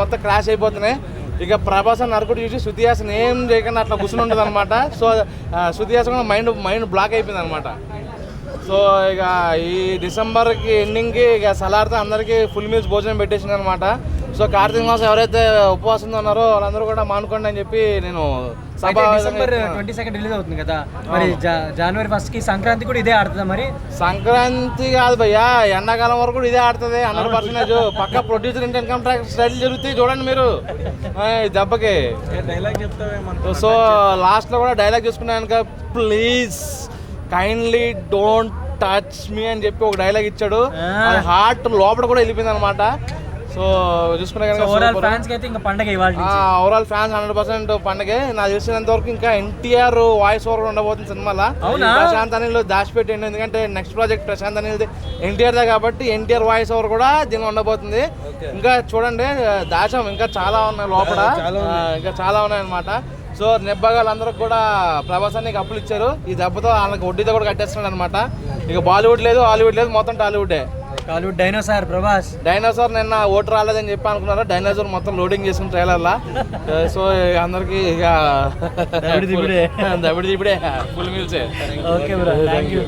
మొత్తం క్రాష్ అయిపోతున్నాయి. ఇక ప్రభాస్ నరకుడు చూసి శృతి హాసన్ ఏం చేయకుండా అట్లా కూర్చుని ఉంటుంది అనమాట. సో శృతి హాసన్ కూడా మైండ్ బ్లాక్ అయిపోయింది అనమాట. సో ఇక ఈ డిసెంబర్కి ఎండింగ్కి ఇక సలార్తో అందరికీ ఫుల్ మీల్స్ భోజనం పెట్టేసింది అనమాట. సో కార్తీక మాసం ఎవరైతే ఉపవాసం ఉన్నారో వాళ్ళందరూ కూడా మానుకోండి అని చెప్పి నేను డిసెంబర్ 22 రిలీజ్ అవుతుంది కదా, మరి జనవరి 1 కి సంక్రాంతి కూడా ఇదే ఆడుతుందా? మరి సంక్రాంతి కాదు భయ్యా, ఎండాకాలం వరకు కూడా ఇదే ఆడుతుంది 100%. పక్క ప్రొడ్యూసర్ ఇన్కమ్ ట్యాక్స్ స్టైల్ జరుగుతాయి చూడండి మీరు దెబ్బకి. సో లాస్ట్లో కూడా డైలాగ్ చూసుకున్నాను, please kindly don't touch me అని చెప్పి ఒక డైలాగ్ ఇచ్చాడు. హార్ట్ లోపల కూడా వెళ్ళిపోయింది అనమాట. సో చూసుకునే ఓవరాల్ ఫ్యాన్స్ 100% పండగే. నాకు తెలిసినంత వరకు ఇంకా ఎన్టీఆర్ వాయిస్ ఓవర్ ఉండబోతుంది సినిమాలో. ప్రశాంత్ అనిల్ దాచిపెట్టిండు, ఎందుకంటే నెక్స్ట్ ప్రాజెక్ట్ ప్రశాంత్ అనిల్ ఎన్టీఆర్ దే కాబట్టి ఎన్టీఆర్ వాయిస్ ఓవర్ కూడా దీనిలో ఉండబోతుంది. ఇంకా చూడండి దాచాం, ఇంకా చాలా ఉన్నాయి లోపల, ఇంకా చాలా ఉన్నాయి అనమాట. సో నెబ్బగాళ్ళందరూ కూడా ప్రభాసానికి అప్పులు ఇచ్చారు. ఈ దెబ్బతో వాళ్ళకి వడ్డీతో కూడా కట్టేస్తున్నాడు అనమాట. ఇక బాలీవుడ్ లేదు, హాలీవుడ్ లేదు, మొత్తం టాలీవుడే. డైనోసార్ ప్రభాస్ డైనోసార్ నిన్న ఓటు రాలేదని చెప్పి అనుకున్నారు. డైనోసార్ మొత్తం లోడింగ్ చేసుకుని ట్రైలర్లా. సో అందరికి ఇక దబిడి దిబిడే ఫుల్ మీల్సే. Okay bro, thank you.